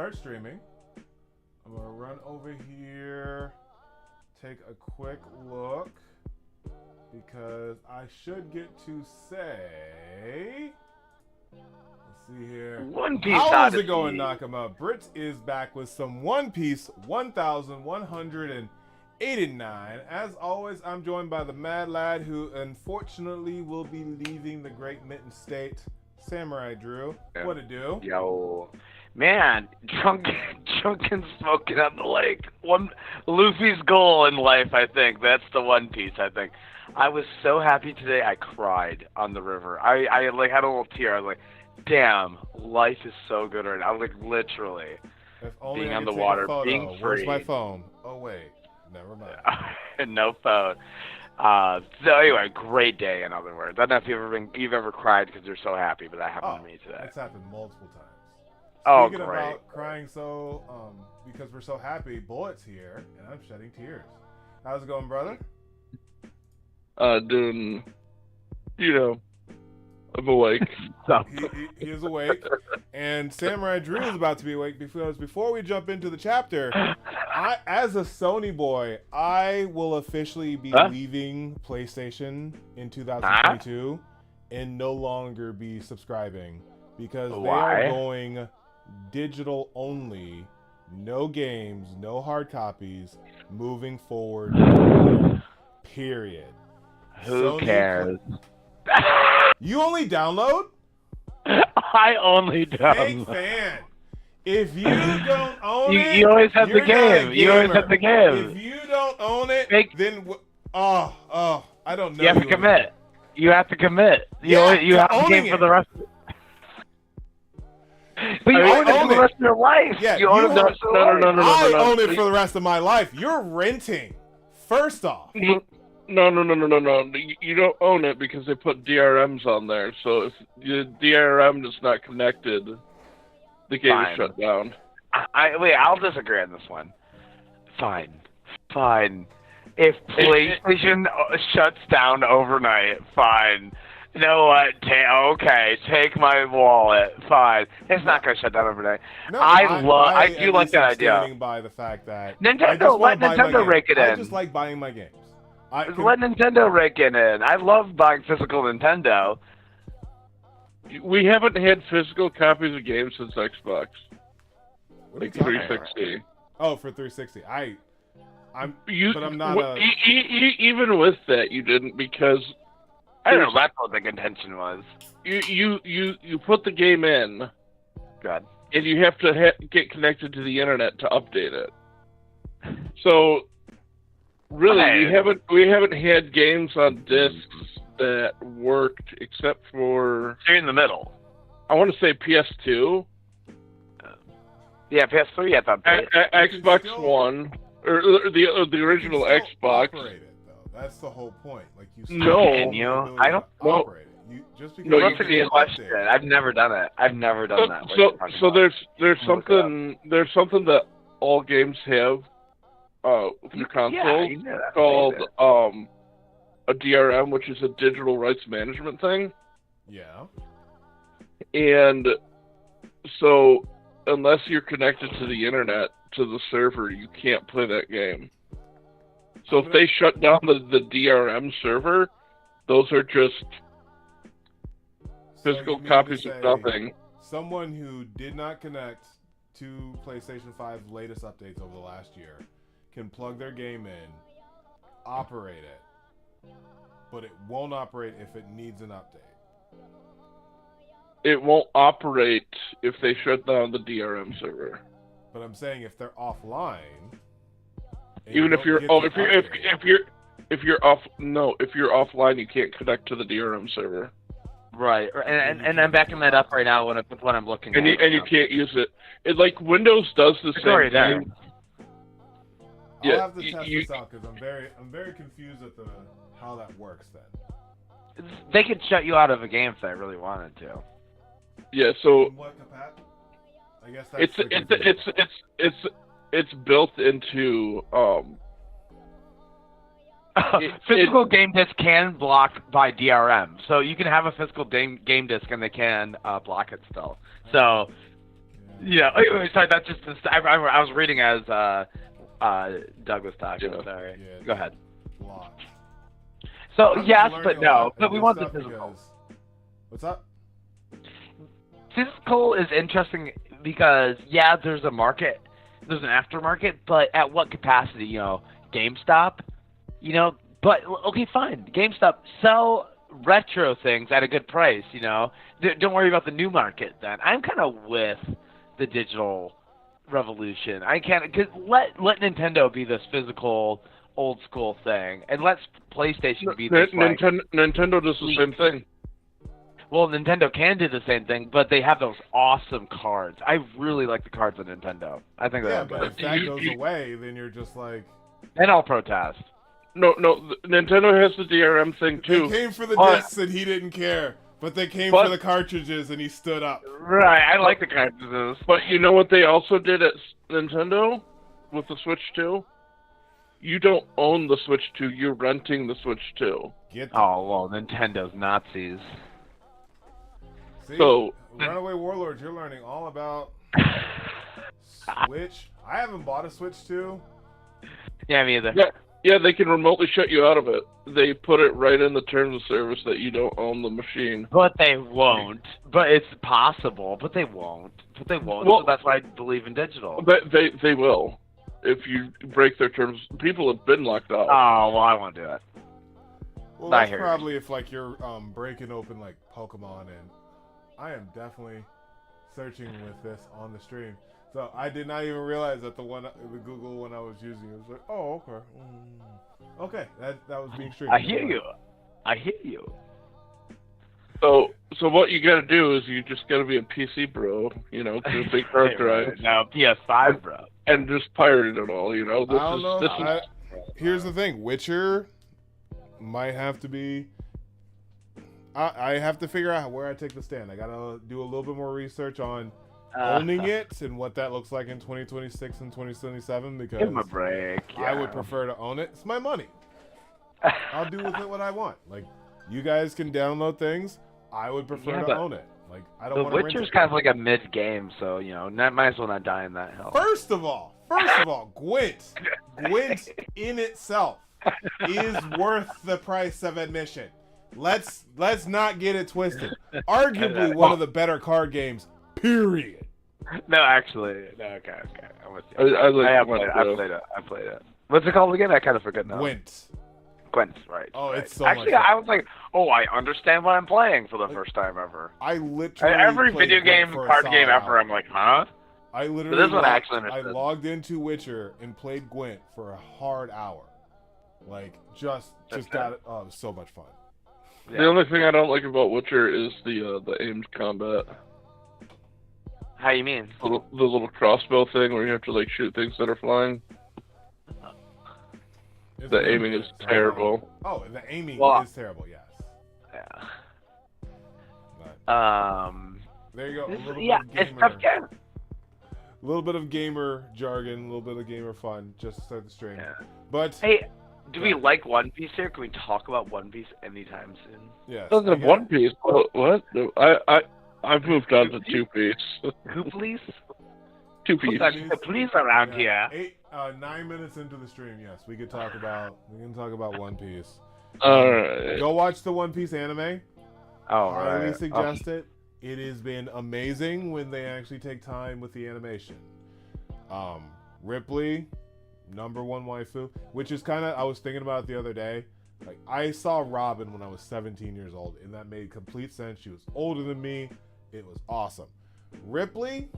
start streaming. I'm going to run over here, take a quick look, because I should get to say... Let's see here. One Piece How is it going, Nakama? Brit is back with some One Piece 1189. As always, I'm joined by the Mad Lad, who unfortunately will be leaving the Great Mitten State. Samurai Drew, what it do? Yo, man, drunk and smoking on the lake. Luffy's goal in life, I think. That's the One Piece, I think. I was so happy today, I cried on the river. I like had a little tear. I was like, damn, life is so good right now. I was like, literally, being on the water, being free. Where's my phone? Oh, wait. Never mind. No phone. So anyway, great day. In other words, I don't know if you've ever cried because you're so happy, but that happened to me today. It's happened multiple times. Speaking great. About crying, because we're so happy, Bullet's here, and I'm shedding tears. How's it going, brother? Doing, I'm awake. He is awake, and Samurai Drew is about to be awake because before we jump into the chapter, as a Sony boy, I will officially be leaving PlayStation in 2022 and no longer be subscribing because they are going digital only, no games, no hard copies, moving forward, period. Who cares? You only download? I only download. Big fan. If you don't own it, you always have the game. You always have the game. If you don't own it, then I don't know. You have to commit. You have to commit. You have the game for the rest of it. But you own it for the rest of your life. Yeah, you own it for the rest of your life. No. I own it for the rest of my life. You're renting. First off. No. You don't own it because they put DRMs on there. So if the DRM is not connected, the game is shut down. I'll disagree on this one. Fine. If PlayStation shuts down overnight, fine. You know what? Take my wallet. Fine. It's not going to shut down overnight. No, I do like that idea. By the fact that let Nintendo rake it in. I just like buying my games. Let Nintendo rake it in. I love buying physical Nintendo. We haven't had physical copies of games since Xbox. Like 360. Oh, for 360. I'm not even with that, you didn't, because I don't know. That's what the contention was. You put the game in. God. And you have to get connected to the internet to update it. So really, we haven't had games on discs that worked except for. You're in the middle. I want to say PS2. Yeah, PS3. I thought. Xbox One, or the original Xbox. Operate it, though. That's the whole point. Like you. I don't operate it. Just because that's a good question. I've never done it. I've never done that. So there's something that all games have. The console called a DRM, which is a digital rights management thing. Yeah. And so, unless you're connected to the internet, to the server, you can't play that game. So if they shut down the DRM server, those are just physical copies of nothing. Someone who did not connect to PlayStation 5's latest updates over the last year can plug their game in, operate it, but it won't operate if it needs an update. It won't operate if they shut down the DRM server. But I'm saying if they're offline, even if you're offline, you can't connect to the DRM server. Right, and I'm backing that up right now with what I'm looking at. And you can't use it. Like Windows does the same thing. I'll have to test this out because I'm very confused at how that works. Then they could shut you out of a game if they really wanted to. Yeah. So I guess that's it's built into physical game disc can block by DRM, so you can have a physical game disc and they can block it still. So Yeah. Sorry, that's just. I was reading as Doug was talking. Yeah. Sorry. Yeah, Go ahead. Lot. So I'm yes, learning but a no. lot But of we good want the stuff physical. because- What's up? Physical is interesting because there's a market, there's an aftermarket, but at what capacity? GameStop. But okay, fine. GameStop sell retro things at a good price. Don't worry about the new market. Then I'm kind of with the digital revolution. I can't because let Nintendo be this physical old school thing, and let PlayStation be this like. Nintendo does the same thing. Well, Nintendo can do the same thing, but they have those awesome cards. I really like the cards on Nintendo. I think they're But good. if that goes away, then you're just like. And I'll protest. No, Nintendo has the DRM thing too. They came for the But- discs and he didn't care, but they came for the cartridges and he stood up. Right, I like the cartridges. But you know what they also did at Nintendo with the Switch 2? You don't own the Switch 2, you're renting the Switch 2. Oh, well, Nintendo's Nazis. See, So- Runaway Warlords, you're learning all about Switch. I haven't bought a Switch 2. Yeah, me either. Yeah, they can remotely shut you out of it. They put it right in the terms of service that you don't own the machine. But they won't. But it's possible. But they won't. Well- So that's why I believe in digital. But they will. If you break their terms, people have been locked out. Oh, well, I won't do it. Well, I that's hear you. probably if like you're breaking open like Pokemon, and I am definitely searching with this on the stream. So I did not even realize that the Google one I was using was like, oh, okay, okay, that was being streamed. I hear you. So what you gotta do is you just gotta be a PC bro, get a big hard drive, Now PS5, bro. and just pirate it all. I don't know. Here's the thing: Witcher might have to be. I have to figure out where I take the stand. I gotta do a little bit more research on owning it and what that looks like in 2026 and 2027 because Give him a break. I would prefer to own it. It's my money. I'll do with it what I want. Like, you guys can download things. I would prefer to own it. Like, I don't want to rent it. The Witcher's kind of like a mid-game, so, might as well not die in that hill. First of all, Gwent in itself is worth the price of admission. Let's not get it twisted. Arguably one of the better card games, period. No, actually. No, okay. I'm with you. I played it. What's it called again? I kind of forget now. Gwent, right. Oh, right. it's so actually, much fun. I was like, I understand what I'm playing for the first time ever. I literally every played video Gwent game, for a card solid game ever, hour. I'm like, huh? I literally this one I actually I understood. logged into Witcher and played Gwent for a hard hour. Like, just got it. Oh, it was so much fun. Yeah. The only thing I don't like about Witcher is the aimed combat. How you mean? The little crossbow thing where you have to like shoot things that are flying. It's The really aiming good. is terrible. Oh, the aiming is terrible. Yes. Yeah. But there you go. It's tough game. A little bit of gamer jargon, a little bit of gamer fun, just to start the stream. Yeah. But Hey, do we like One Piece here? Can we talk about One Piece anytime soon? yes, Doesn't have One Piece. What? No, I've moved on to Two Piece. Who please? Two Piece. Please around here. 9 minutes into the stream, yes, we can talk about One Piece. All right. Go watch the One Piece anime. Oh, Highly right. suggest it. It has been amazing when they actually take time with the animation. Ripley, number one waifu, which is kind of, I was thinking about it the other day. Like, I saw Robin when I was 17 years old, and that made complete sense. She was older than me. It was awesome. Ripley,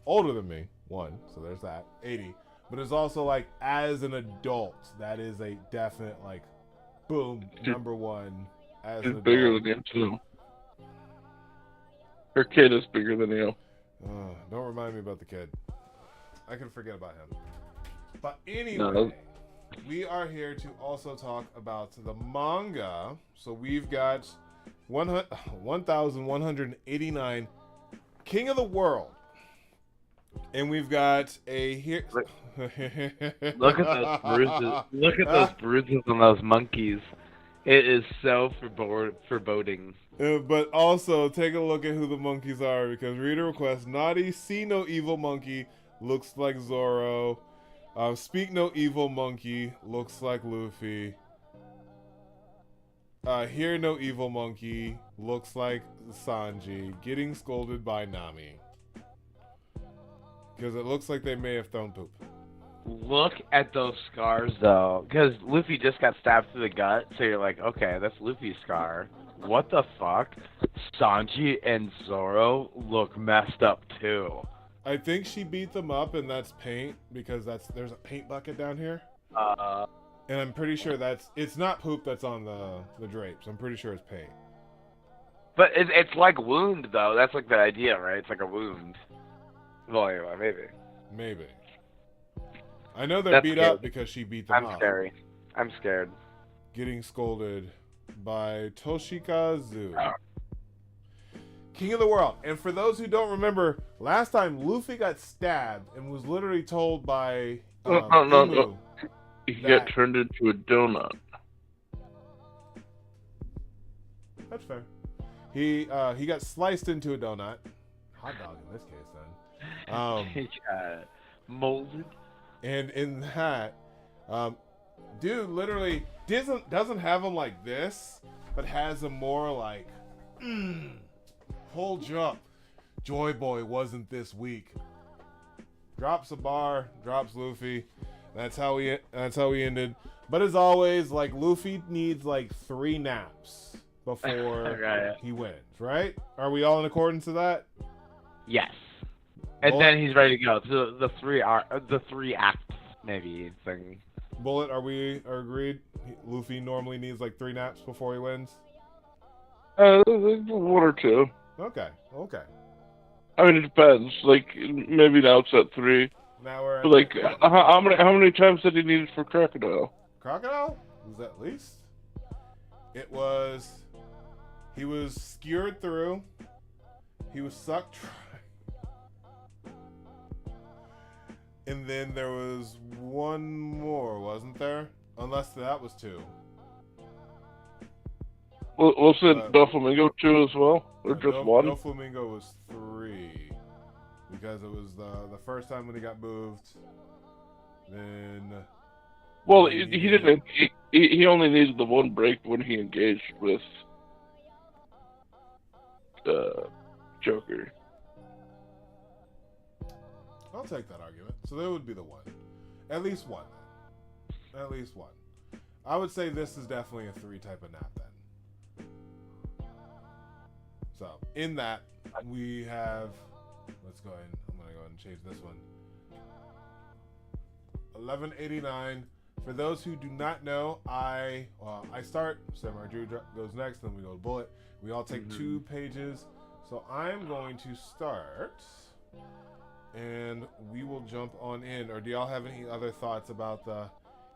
older than me, one, so there's that, 80. But it's also like, as an adult, that is a definite, like, boom, number one. As She's an bigger adult. than you, too. Her kid is bigger than you. Don't remind me about the kid. I can forget about him. But anyway, No. we are here to also talk about the manga. So we've got 1,189 King of the World. And we've got a here. Look at those bruises. Look at those bruises on those monkeys. It is so foreboding. But also, take a look at who the monkeys are, because reader request, Naughty See No Evil Monkey looks like Zoro. Speak No Evil Monkey looks like Luffy. Hear No Evil Monkey looks like Sanji getting scolded by Nami. Because it looks like they may have thrown poop. Look at those scars, though. Because Luffy just got stabbed through the gut, so you're like, okay, that's Luffy's scar. What the fuck? Sanji and Zoro look messed up, too. I think she beat them up, and that's paint, because there's a paint bucket down here. And I'm pretty sure it's not poop that's on the drapes. I'm pretty sure it's paint. But it's like wound, though. That's like the idea, right? It's like a wound. Well, anyway, maybe. Maybe. I know they're beat up because she beat them up. I'm scared. Getting scolded by Toshikazu. King of the World. And for those who don't remember, last time Luffy got stabbed and was literally told by no. He got turned into a donut. That's fair. He got sliced into a donut. Hot dog in this case, then. He got molded. And in that, dude literally doesn't have him like this, but has him more like, hold you up. Joy Boy wasn't this weak. Drops a bar, drops Luffy. That's how we ended. But as always, like Luffy needs like 3 naps before he wins, right? Are we all in accordance to that? Yes. And then he's ready to go. So the 3 acts maybe thing. Bullet, are agreed? Luffy normally needs like 3 naps before he wins. 1 or 2. Okay. I mean, it depends. Like maybe now it's at 3. Now we're but like how many times did he need it for Crocodile? Crocodile was at least. It was. He was skewered through. He was sucked dry. And then there was 1 more, wasn't there? Unless that was 2. Well, said Doflamingo 2 as well, or just 1? Doflamingo was 3 because it was the first time when he got moved. Then. Well, he didn't. He only needed the 1 break when he engaged with Joker. I'll take that argument. So there would be the 1. At least 1. At least 1. I would say this is definitely a 3 type of nap then. So in that we have, let's go ahead. I'm going to go ahead and change this one. 1189. For those who do not know, I start. Samurai Drew goes next. Then we go to Bullet. We all take 2 pages. So I'm going to start. And we will jump on in. Or do y'all have any other thoughts about the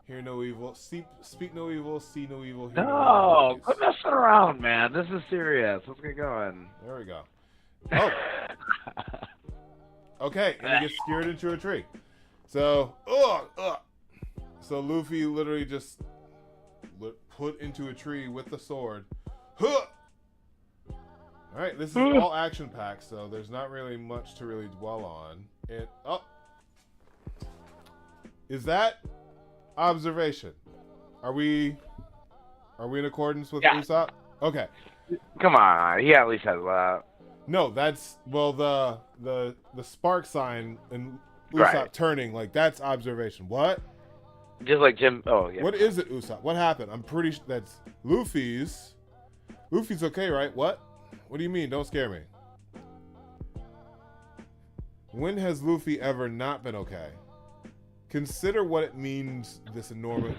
hear no evil, speak no evil, see no evil, hear no evil? Quit messing around, man. This is serious. Let's get going. There we go. Oh. Okay, and he gets skewered into a tree. So, So Luffy literally just put into a tree with the sword. Huh! Alright, this is all action packed, so there's not really much to really dwell on. Is that observation? Are we in accordance with Usopp? Okay. Come on, he at least has that. No, that's the spark sign and Usopp turning, like that's observation. What? Just like Jim. Oh yeah. What is it, Usopp? What happened? I'm pretty sure that's Luffy's. Luffy's okay, right? What? What do you mean? Don't scare me. When has Luffy ever not been okay? Consider what it means. This enormous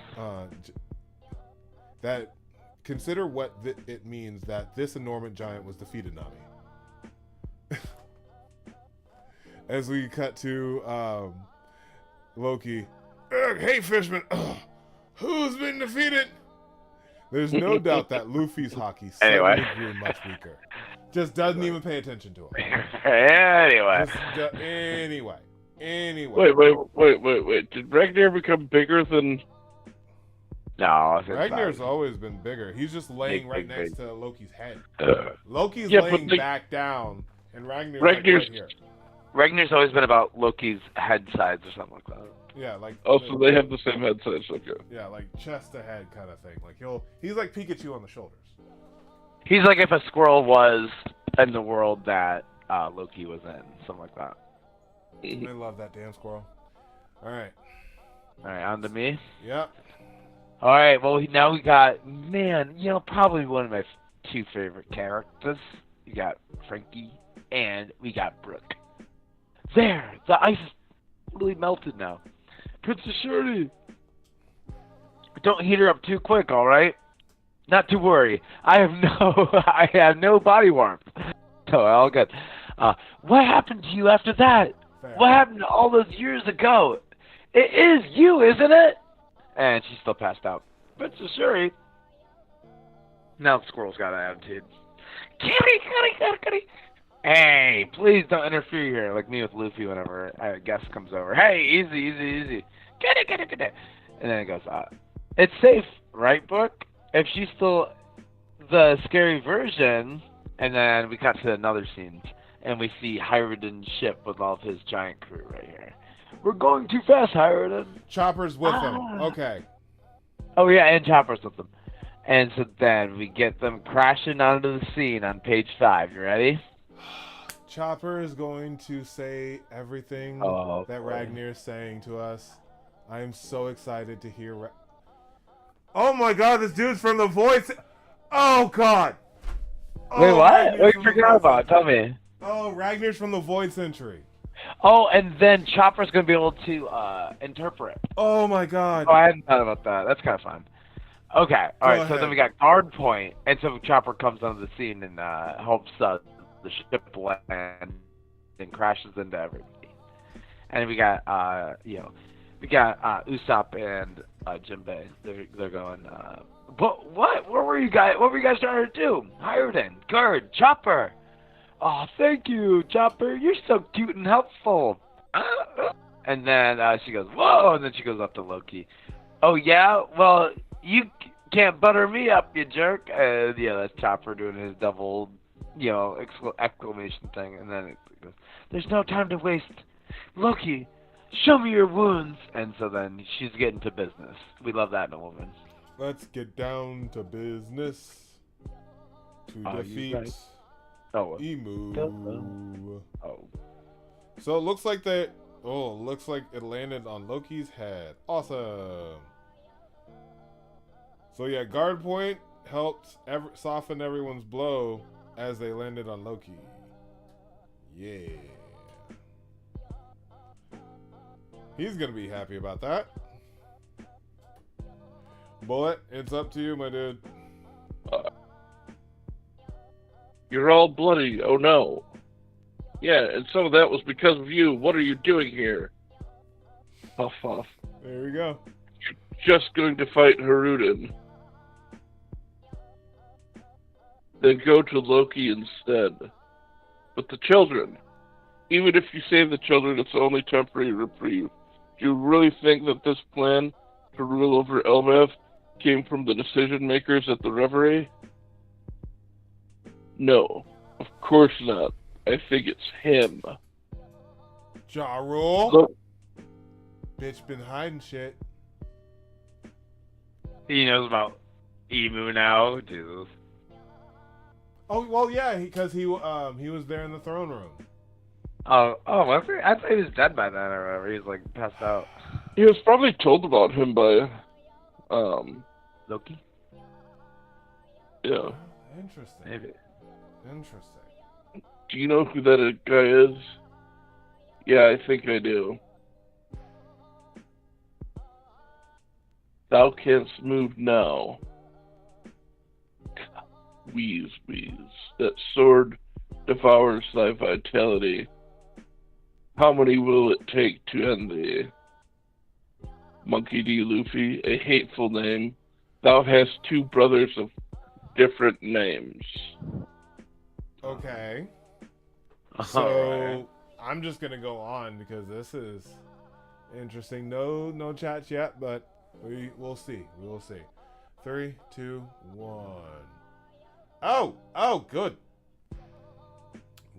Consider what it means that this enormous giant was defeated, Nami. As we cut to Loki. Hey, Fishman. Who's been defeated? There's no doubt that Luffy's hockey suddenly grew much weaker. Just doesn't even pay attention to him. Anyway. Anyway. Wait. Did Ragnar become bigger than No, it's Ragnar's not. always been bigger. He's just laying Big, right big, next big. to Loki's head. Loki's Yeah, laying but back down, and Ragnar's Ragnar's- like right here. Ragnar's always been about Loki's head size or something like that. Yeah, like Oh, so they have the same head size. Okay. yeah, like chest to head kind of thing. Like he's like Pikachu on the shoulders. He's like if a squirrel was in the world that Loki was in, something like that. I love that damn squirrel. All right. All right, on to me. Yep. All right, well, now we got, man, probably one of my two favorite characters. We got Frankie, and we got Brooke. There, the ice is really melted now. Princess Shirley, don't heat her up too quick, all right? Not to worry. I have no body warmth. So all good. What happened to you after that? Fair. What happened all those years ago? It is you, isn't it? And she's still passed out. Princess Shuri. Now the squirrel's got an attitude. Kitty. Hey, please don't interfere here, like me with Luffy whenever a guest comes over. Hey, easy. Kitty. And then it goes, it's safe, right, Book? If she's still the scary version, and then we cut to another scene, and we see Hyruden's ship with all of his giant crew right here. We're going too fast, Hyruden. Chopper's with him. Okay. Oh yeah, and Chopper's with them. And so then we get them crashing onto the scene on page 5. You ready? Chopper is going to say everything that Ragnar is saying to us. I am so excited to hear. Oh my God, this dude's from The Voice. Oh God. Wait, what? Ragnar's What from you The forgot Voice about? Century. Tell me. Oh, Ragnar's from The Void Century. Oh, and then Chopper's gonna be able to interpret. Oh my God. Oh, I hadn't thought about that. That's kind of fun. Okay, all right. So then we got guard point, and so Chopper comes onto the scene and helps the ship land and crashes into everybody. And we got Usopp and Jinbei. They're going. But what? What were you guys trying to do? Hyruden, guard, Chopper. Oh, thank you, Chopper. You're so cute and helpful. And then she goes, whoa, and then she goes up to Loki. Oh, yeah? Well, you can't butter me up, you jerk. Yeah, that's Chopper doing his double, exclamation thing. And then it goes, there's no time to waste. Loki, show me your wounds. And so then she's getting to business. We love that in a woman. Let's get down to business to defeat Emu. Oh. So it looks like it landed on Loki's head. Awesome. So yeah, guard point helped soften everyone's blow as they landed on Loki. Yeah. He's gonna be happy about that. Bullet, it's up to you, my dude. You're all bloody. Oh no. Yeah, and some of that was because of you. What are you doing here? Huff, huff. There we go. You're just going to fight Hyruden. Then go to Loki instead. But the children. Even if you save the children, it's only temporary reprieve. Do you really think that this plan to rule over Elbaf came from the decision makers at the Reverie? No, of course not. I think it's him. Ja Rule. Look, Bitch been hiding shit. He knows about Emu now. Jesus. Oh well, yeah, because he was there in the throne room. Oh, was he? I thought he was dead by then or whatever. He was like passed out. he was probably told about him by, Loki? yeah. Interesting. Maybe. Interesting. Do you know who that guy is? Yeah, I think I do. Thou canst move now. Wheeze. That sword devours thy vitality. How many will it take to end thee? Monkey D. Luffy, a hateful name. Thou hast 2 brothers of different names. Okay. So I'm just gonna go on because this is interesting. No chats yet, but We'll see. We will see. 3, 2, 1. Oh, good.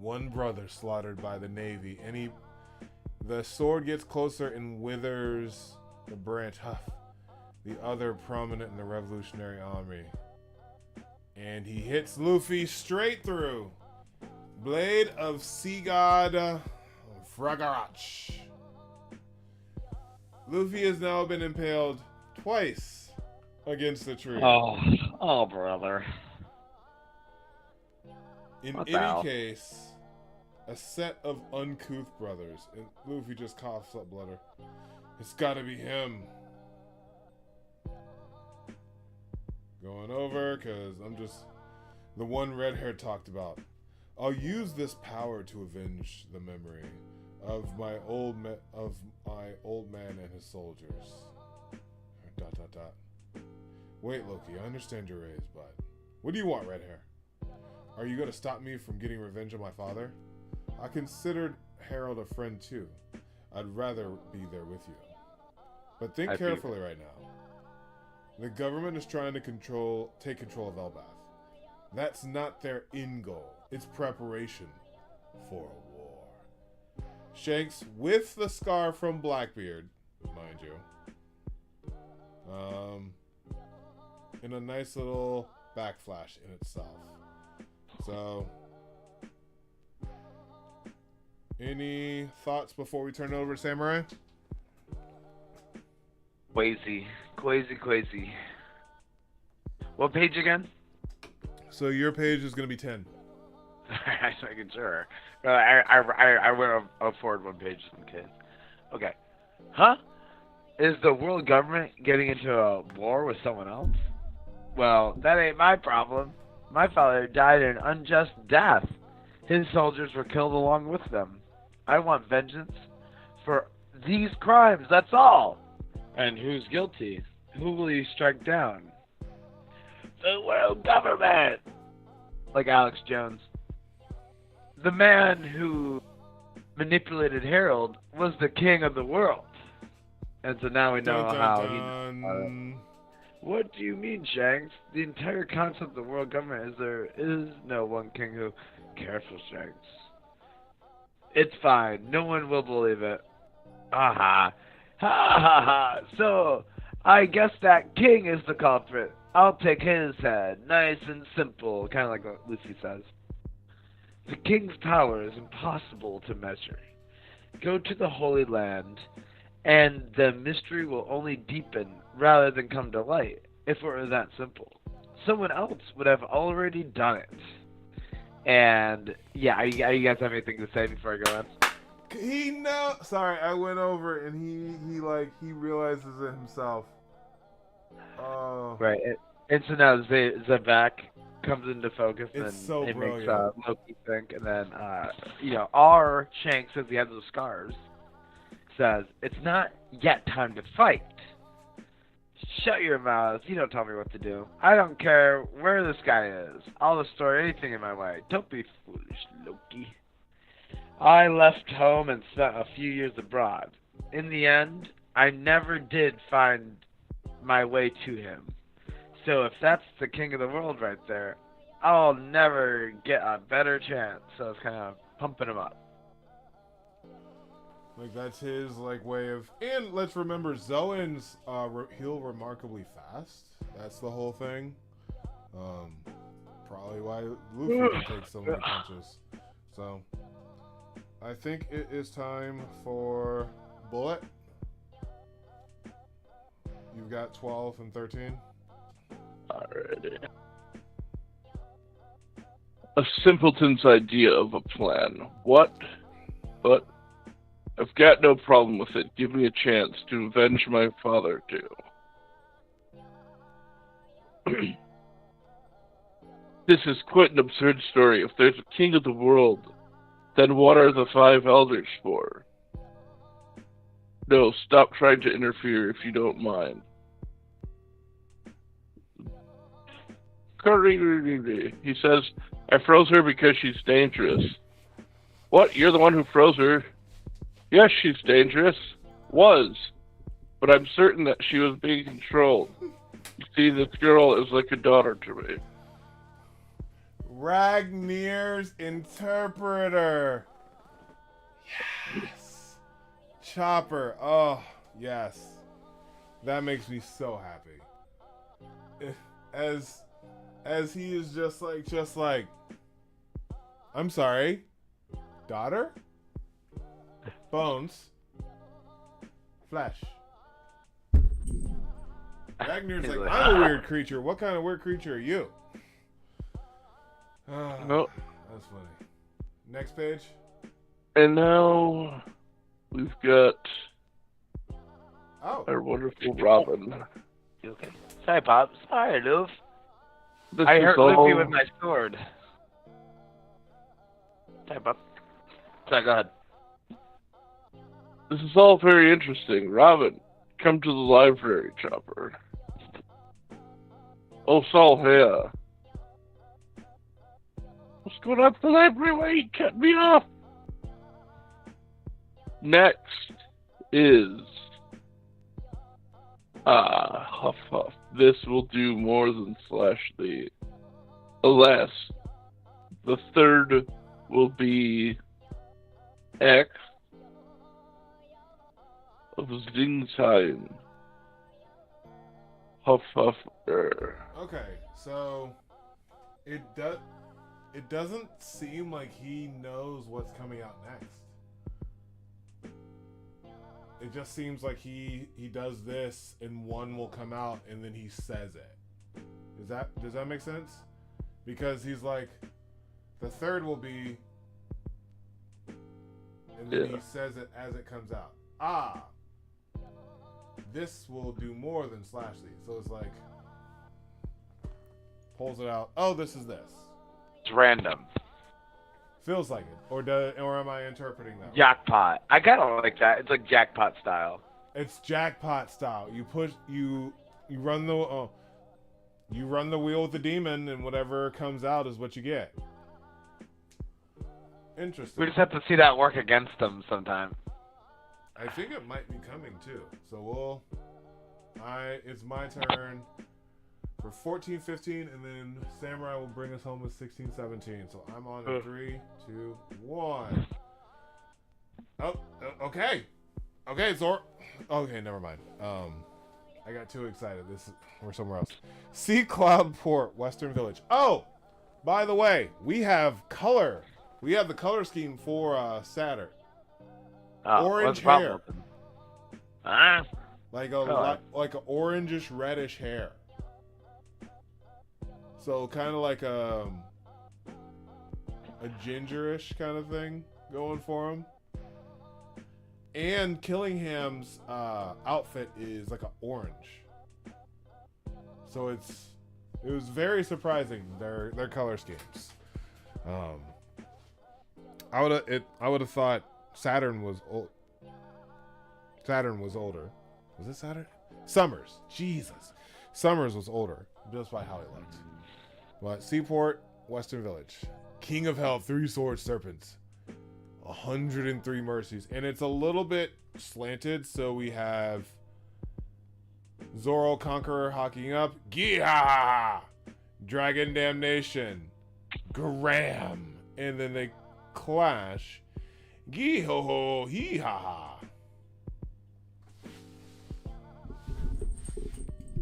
One brother slaughtered by the Navy, and the sword gets closer and withers the branch. Huff. The other prominent in the Revolutionary Army. And he hits Luffy straight through. Blade of Sea God Fragarach. Luffy has now been impaled twice against the tree. Oh, brother. In any case, a set of uncouth brothers. And Luffy just coughs up blood. It's gotta be him. Going over, because I'm just the one red hair talked about. I'll use this power to avenge the memory of my old man and his soldiers. ... Wait, Loki, I understand your raise, but what do you want, red hair? Are you going to stop me from getting revenge on my father? I considered Harold a friend too. I'd rather be there with you. But think carefully right now. The government is trying to take control of Elbath. That's not their end goal. It's preparation for a war. Shanks, with the scar from Blackbeard, mind you, in a nice little backflash in itself. So, any thoughts before we turn it over to Samurai? Crazy. What page again? So your page is going to be 10. I'm making sure. I went forward one page just in case. Okay. Huh? Is the world government getting into a war with someone else? Well, that ain't my problem. My father died an unjust death. His soldiers were killed along with them. I want vengeance for these crimes, that's all. And who's guilty? Who will you strike down? The world government! Like Alex Jones. The man who manipulated Harold was the king of the world. And so now we know how he... What do you mean, Shanks? The entire concept of the world government is there is no one king who... Careful, Shanks. It's fine. No one will believe it. Ha ha. So, I guess that king is the culprit. I'll take his head. Nice and simple. Kind of like what Lucy says. The king's power is impossible to measure. Go to the Holy Land, and the mystery will only deepen rather than come to light, if it were that simple. Someone else would have already done it. And, yeah, you guys have anything to say before I go on? Sorry, I went over, and he realizes it himself. Oh. Right, and so now Zavak comes into focus, and so it makes brilliant. Loki think, and then, our Shanks, since he has those scars, says, it's not yet time to fight. Shut your mouth. You don't tell me what to do. I don't care where this guy is. I'll destroy anything in my way. Don't be foolish, Loki. I left home and spent a few years abroad. In the end, I never did find my way to him. So if that's the king of the world right there, I'll never get a better chance. So it's kind of pumping him up. Like, that's his, way of... And let's remember, Zoan's heal remarkably fast. That's the whole thing. Probably why Luffy can take so many punches. So, I think it is time for Bullet. You've got 12 and 13. Alrighty. A simpleton's idea of a plan. What? But... I've got no problem with it. Give me a chance to avenge my father, too. This is quite an absurd story. If there's a king of the world, then what are the 5 elders for? No, stop trying to interfere if you don't mind. He says, I froze her because she's dangerous. What? You're the one who froze her? Yes, she's dangerous. Was. but I'm certain that she was being controlled. You see, this girl is like a daughter to me. Ragnir's interpreter. Yes. Chopper. Oh, yes. That makes me so happy. As he is just like, I'm sorry, daughter? Bones. Flesh. Ragnar's like, I'm a weird creature. What kind of weird creature are you? Nope. That's funny. Next page. And now we've got our wonderful Robin. You okay? Sorry, Pop. Sorry, Loof. This I is hurt all- Luffy with my sword. Sorry, Pop. Sorry, go ahead. This is all very interesting. Robin, come to the library, Chopper. Oh, Saul here. What's going on at the library? Why you cut me off? Next is Huff Huff. This will do more than slash the. Alas, the third will be X of Zing Time. Huff Huff. Okay, so it doesn't seem like he knows what's coming out next. It just seems like he does this and one will come out and then he says it. Does that make sense? Because he's like, the third will be, and then he says it as it comes out. This will do more than slash these. So it's like, pulls it out. Oh, this is this. It's random. Feels like it, or am I interpreting that? Jackpot. I kind of like that. It's like jackpot style. It's jackpot style. You run the wheel with the demon, and whatever comes out is what you get. Interesting. We just have to see that work against them sometime. I think it might be coming too. So it's my turn for 14, 15, and then Samurai will bring us home with 16, 17. So I'm on in 3, 2, 1. Oh, okay. Okay, Zor. Okay, never mind. I got too excited. We're somewhere else. Sea Cloud Port, Western Village. Oh, by the way, we have color. We have the color scheme for Saturn. Orange hair. Like a orangish reddish hair. So kind of like a gingerish kind of thing going for him. And Killingham's outfit is like an orange. So it was very surprising their color schemes. I would have thought Saturn was older. Was it Saturn? Summers. Jesus. Summers was older, just by how he looked. But Seaport, Western Village. King of Hell, 3 sword serpents. 103 mercies. And it's a little bit slanted, so we have Zoro Conqueror hawking up. Giha! Dragon Damnation. Graham. And then they clash. Giho hee ha ha.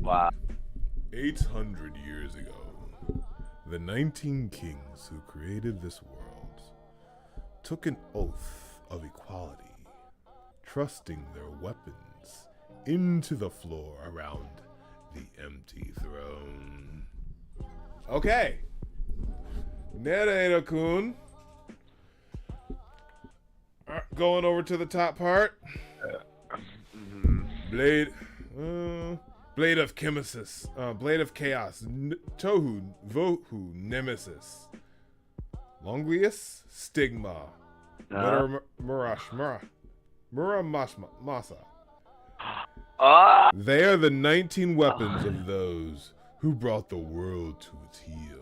Wow. 800 years ago, the 19 kings who created this world took an oath of equality, trusting their weapons into the floor around the empty throne. Okay. Narrator-kun. Going over to the top part. Blade of Chemesis. Blade of Chaos. Tohu, Vohu, Nemesis. Longius, Stigma. Muramasa. They are the 19 weapons of those who brought the world to its heel.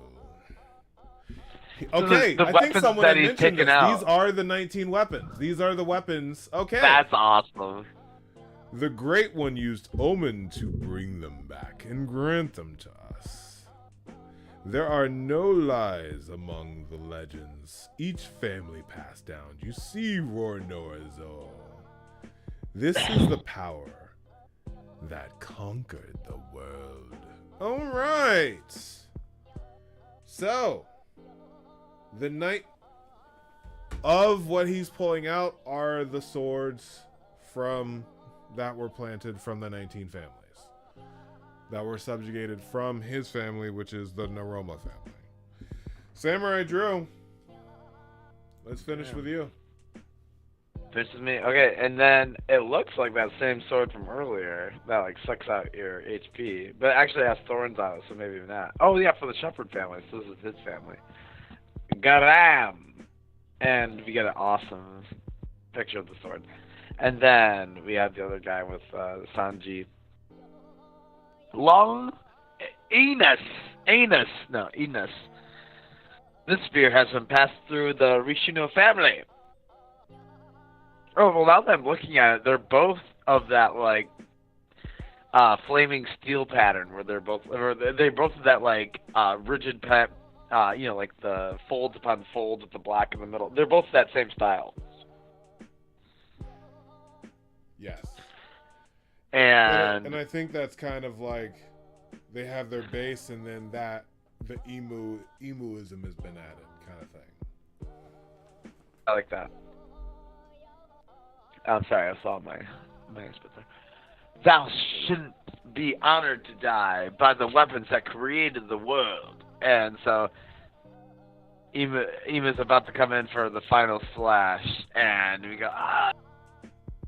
Okay, the I think someone had mentioned this. Out. These are the 19 weapons. These are the weapons. Okay. That's awesome. The Great One used omen to bring them back and grant them to us. There are no lies among the legends. Each family passed down. You see, Rornorazo. This is the power that conquered the world. All right. So, the night of what he's pulling out are the swords from that were planted from the 19 families that were subjugated from his family, which is the Naroma family. Samurai Drew, let's finish with you. This is me. Okay, and then it looks like that same sword from earlier that like sucks out your HP, but it actually has thorns on it, so maybe not. Oh yeah, for the Shepherd family. So this is his family. Garam, and we get an awesome picture of the sword. And then we have the other guy with Sanji. Long Enos. This spear has been passed through the Rishino family. Oh, well, now that I'm looking at it, they're both of that, like, flaming steel pattern, where they both of that, like, rigid, like the folds upon folds with the black in the middle. They're both that same style. Yes. And I think that's kind of like they have their base, and then that the emuism has been added, kind of thing. I like that. I'm sorry, I saw my spit there. Thou shouldn't be honored to die by the weapons that created the world. And so Ima's about to come in for the final slash, and we go,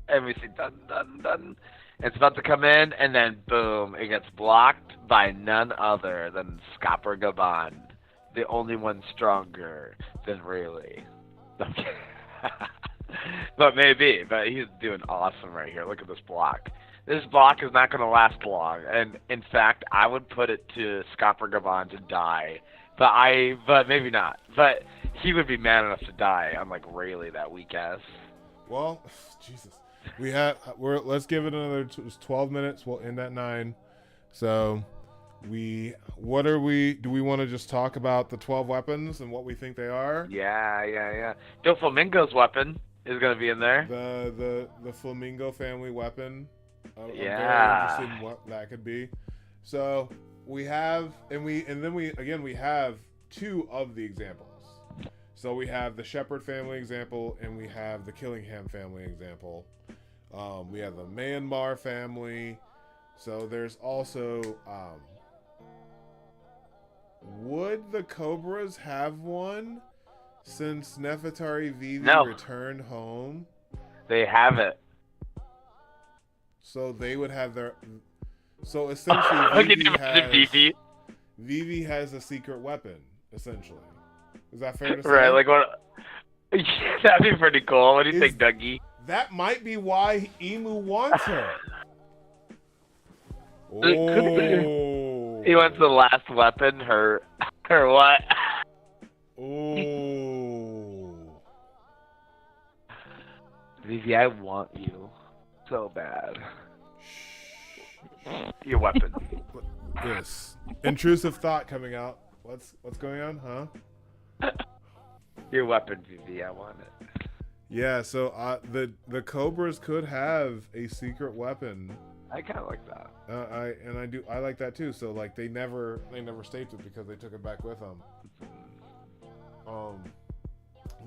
and we see dun dun dun. It's about to come in, and then boom, it gets blocked by none other than Scopper Gaban, the only one stronger than Rayleigh. Okay. But maybe, but he's doing awesome right here. Look at this block. This block is not going to last long, and in fact, I would put it to Scopper Gaban to die, but maybe not. But he would be mad enough to die, unlike Rayleigh, that weak ass. Well, Jesus. Let's give it another 12 minutes. We'll end at 9. So, do we want to just talk about the 12 weapons and what we think they are? Yeah. Doflamingo's weapon is going to be in there. The Flamingo family weapon. I'm very interested in what that could be. So, we have, we have 2 of the examples. So we have the Shepherd family example, and we have the Killingham family example. We have the Myanmar family. So there's also, would the Cobras have one since Nefertari Vivi returned home? They have it. So they would have their. So essentially, Vivi has a secret weapon. Essentially, is that fair to say? Right, like what? That'd be pretty cool. What do you think, Dougie? That might be why Emu wants her. It could be. He wants the last weapon, her what? Oh. Vivi, I want you so bad. Your weapon. Yes. Intrusive thought coming out. What's going on, huh? Your weapon, Vivi, I want it. Yeah, so the Cobras could have a secret weapon. I kind of like that. I like that too. So like they never staged it because they took it back with them.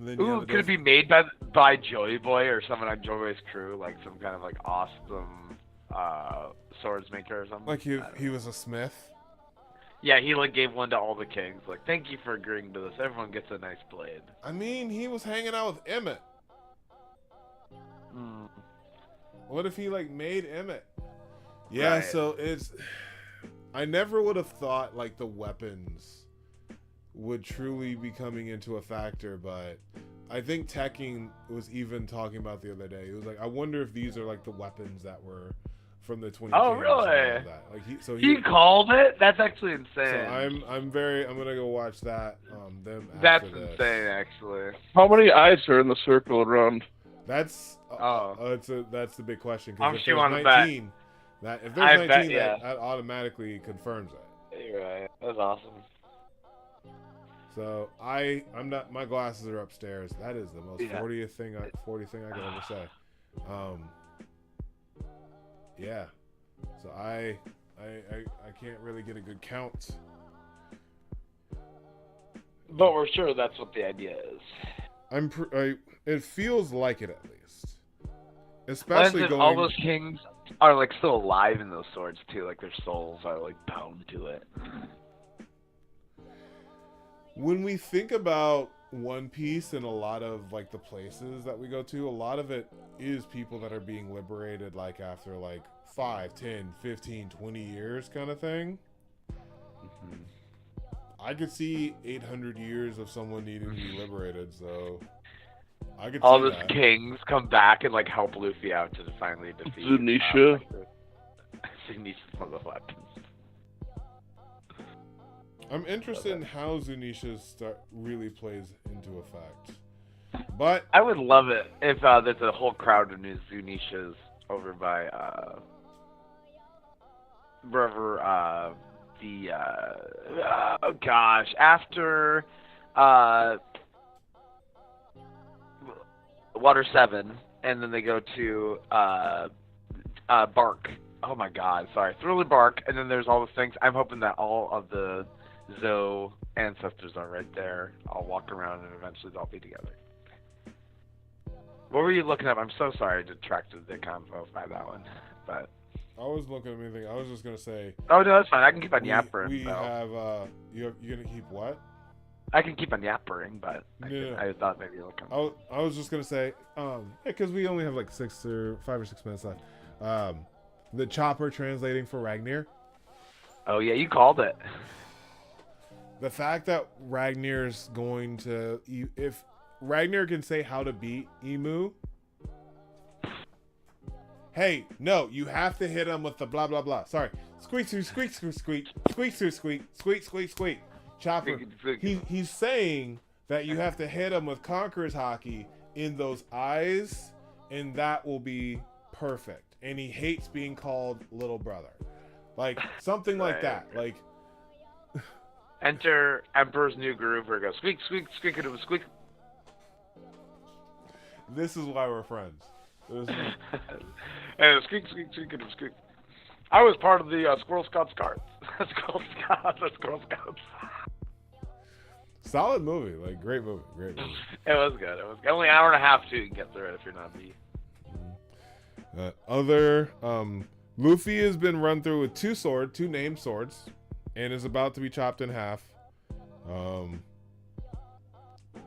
Could it be made by Joy Boy or someone on Joy Boy's crew, like some kind of like awesome swords maker or something? Like he was a smith. Yeah, he like gave one to all the kings. Like, thank you for agreeing to this. Everyone gets a nice blade. I mean, he was hanging out with Emmett. What if he like made Emmett? Yeah, right. So I never would have thought like the weapons would truly be coming into a factor, but I think Tekking was even talking about the other day. It was like, I wonder if these are like the weapons that were from the 20. Oh, really? Like he called it? That's actually insane. So I'm gonna go watch that. That's insane, actually. How many eyes are in the circle around That's that's the big question. I'm Because if sure you there's want to 19, if there's 19, bet, that automatically confirms it. You're right. That's awesome. So I'm not. My glasses are upstairs. That is the most 40 thing I could ever say. Yeah. So I can't really get a good count. But we're sure that's what the idea is. It feels like it at least. Especially going. All those kings are like still alive in those swords too. Like their souls are like bound to it. When we think about One Piece and a lot of like the places that we go to, a lot of it is people that are being liberated like after like 5, 10, 15, 20 years kind of thing. Mm-hmm. I could see 800 years of someone needing to be liberated, so I could all see those that. kings come back and like help Luffy out to finally defeat Zunisha. Zunisha's one of the weapons. I'm interested in how Zunisha really plays into effect. But I would love it if there's a whole crowd of new Zunishas over by wherever oh gosh, after Water 7, and then they go to Bark. Oh my god, sorry, Thriller Bark, and then there's all the things. I'm hoping that all of the Zoe ancestors are right there. I'll walk around and eventually they'll be together. What were you looking up? I'm so sorry to detract the convo by that one, but I was looking at anything. I was just gonna say. Oh no, that's fine. I can keep on yappering. We have you're gonna keep what? I can keep on yappering, but I thought maybe you're looking. I was just gonna say, because we only have like 5 or 6 minutes left. The Chopper translating for Ragnar. Oh yeah, you called it. The fact that Ragnar's going to, if Ragnar can say how to beat Emu, hey, no, you have to hit him with the blah blah blah. Sorry, squeak squeak squeak squeak squeak squeak squeak squeak squeak squeak. Chopper, he's saying that you have to hit him with Conqueror's Haki in those eyes, and that will be perfect. And he hates being called little brother, like something like that, like. Enter Emperor's New Groove where it goes squeak, squeak, squeak, it was squeak. This is why we're friends. And squeak, squeak, squeak, it was squeak. I was part of the Squirrel Scouts Guards. Squirrel Scouts. Solid movie, like great movie. It was good. Only an hour and a half too. You can get through it if you're not me. Luffy has been run through with two named swords. And is about to be chopped in half.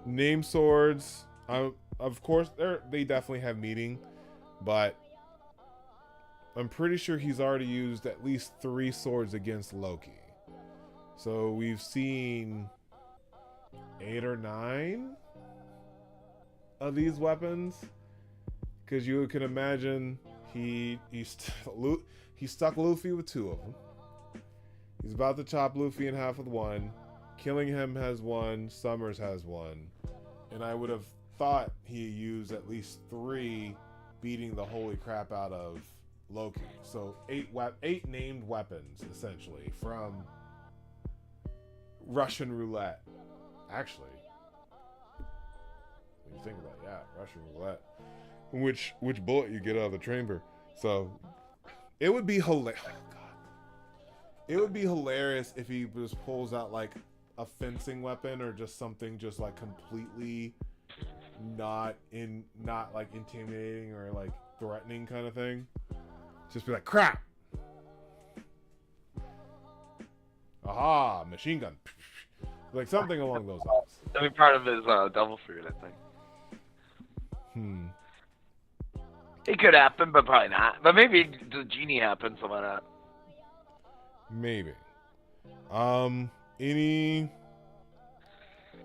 Name swords, of course, they definitely have meaning, but I'm pretty sure he's already used at least 3 swords against Loki. So we've seen 8 or 9 of these weapons, because you can imagine he stuck Luffy with 2 of them. He's about to chop Luffy in half with 1. Killing him has 1. Summers has 1. And I would have thought he used at least 3 beating the holy crap out of Loki. So 8 named weapons, essentially, from Russian roulette. Actually, when you think about it, Russian roulette. Which bullet you get out of the chamber. So it would be hilarious. It would be hilarious if he just pulls out like a fencing weapon or just something just like completely not like intimidating or like threatening kind of thing. Just be like, crap. Aha, machine gun. Like something along those lines. That'd be part of his devil fruit, I think. It could happen, but probably not. But maybe the genie happens, so why not? Maybe.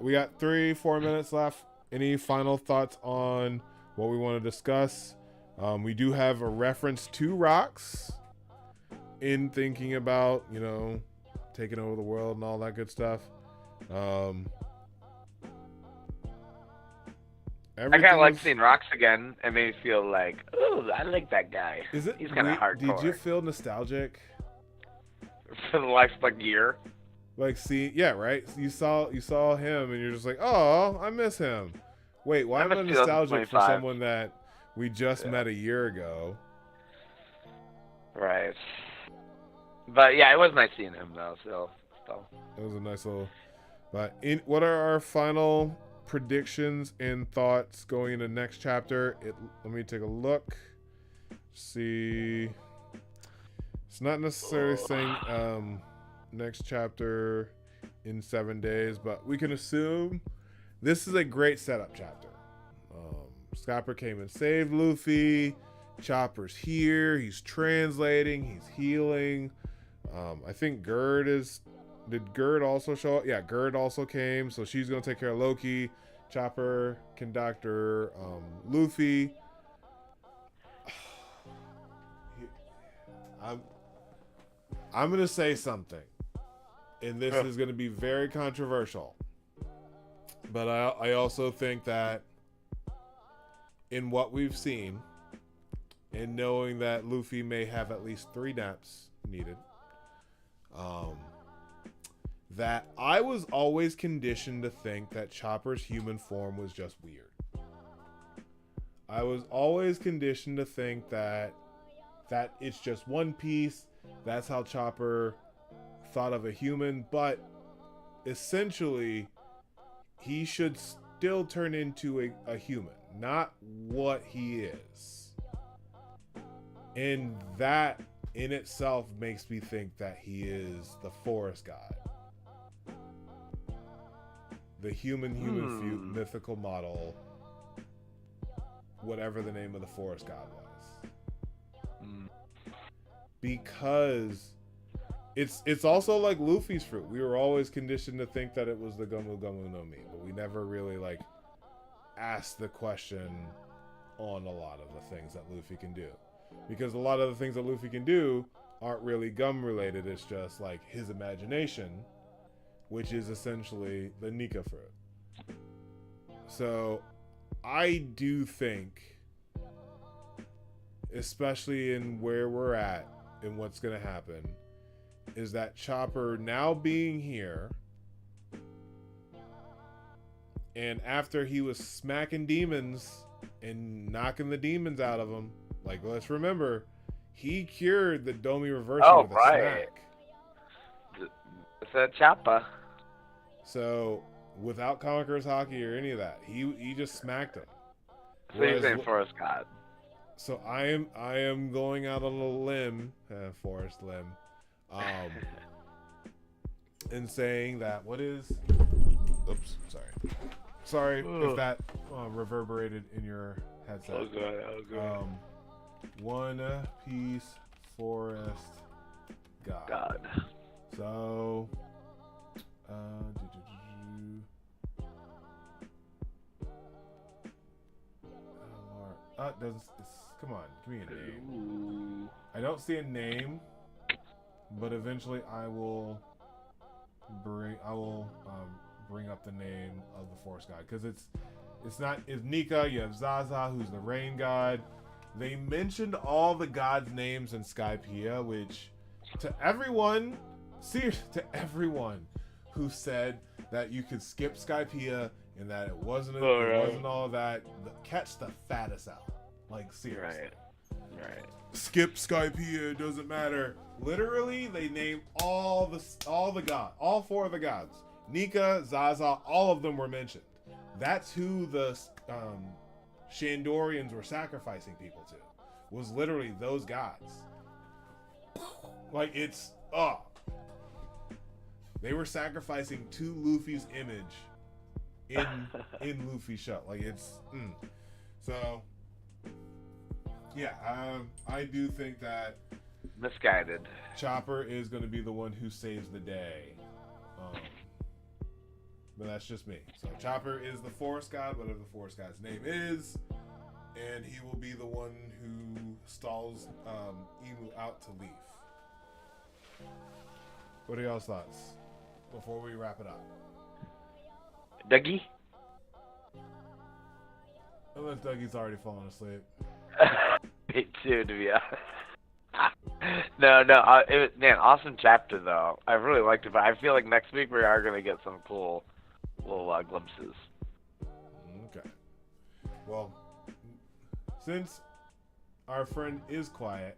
We got 3-4 minutes left. Any final thoughts on what we want to discuss? We do have a reference to rocks in thinking about, taking over the world and all that good stuff. I kind of like seeing Rocks again. It made me feel like, ooh, I like that guy. Is it? He's kind of hardcore. Did you feel nostalgic for the last year? Like, yeah, right. You saw him, and you're just like, oh, I miss him. Wait, why am I nostalgic for someone that we just met a year ago? Right. But yeah, it was nice seeing him though. So. It was a nice little. But what are our final predictions and thoughts going into next chapter? Let me take a look. See, it's not necessarily saying next chapter in 7 days, but we can assume this is a great setup chapter. Scopper came and saved Luffy. Chopper's here. He's translating. He's healing. I think did Gerd also show up? Yeah, Gerd also came, so she's gonna take care of Loki. Chopper can doctor Luffy. I'm gonna say something, and this is gonna be very controversial, but I also think that in what we've seen, and knowing that Luffy may have at least 3 naps needed, that I was always conditioned to think that Chopper's human form was just weird. I was always conditioned to think that it's just one piece. That's how Chopper thought of a human, but essentially he should still turn into a human, not what he is. And that in itself makes me think that he is the forest god. The human mythical model, whatever the name of the forest god was. Because it's also like Luffy's fruit. We were always conditioned to think that it was the Gomu Gomu no Mi, but we never really asked the question on a lot of the things that Luffy can do. Because a lot of the things that Luffy can do aren't really gum related. It's just his imagination, which is essentially the Nika fruit. So I do think, especially in where we're at and what's going to happen, is that Chopper now being here, and after he was smacking demons and knocking the demons out of them, let's remember, he cured the Domi reversal with a smack. It's a Chopper. So, without Conqueror's Haki or any of that, he just smacked him. So you're saying Forest God. So I am going out on a limb, forest limb, and saying that oops, sorry if that reverberated in your headset. Okay. One Piece Forest God. So, come on, give me a name. I don't see a name, but eventually I will bring up the name of the forest god, because it's Nika. You have Zaza, who's the rain god. They mentioned all the gods' names in Skypiea, which to everyone who said that you could skip Skypiea and that it wasn't all that, catch the fattest out. Seriously. Right. Skip Skypiea, it doesn't matter. Literally, they name all the gods, all 4 of the gods. Nika, Zaza, all of them were mentioned. That's who the Shandorians were sacrificing people to. Was literally those gods. They were sacrificing to Luffy's image in Luffy's show. So yeah, I do think that misguided. Chopper is going to be the one who saves the day. But that's just me. So Chopper is the forest god, whatever the forest god's name is, and he will be the one who stalls Emu out to leave. What are y'all's thoughts before we wrap it up? Dougie? Unless Dougie's already fallen asleep. Me too, to be honest. No, man, awesome chapter though. I really liked it, but I feel like next week we are gonna get some cool little glimpses. Okay. Well, since our friend is quiet,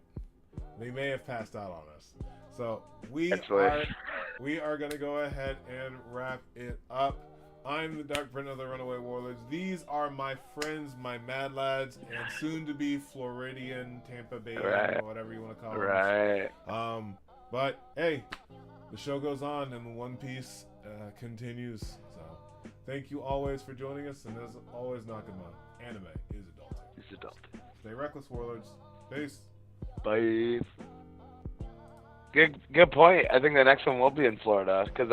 they may have passed out on us. So we are gonna go ahead and wrap it up. I'm the DarkBriton of the Runaway Warlords. These are my friends, my mad lads, and soon to be Floridian, Tampa Bay, or whatever you want to call them. Right. But hey, the show goes on and One Piece continues. So thank you always for joining us, and as always, Nakama, anime is adulting. It's adulting. Stay reckless, Warlords. Peace. Bye. Good point. I think the next one will be in Florida because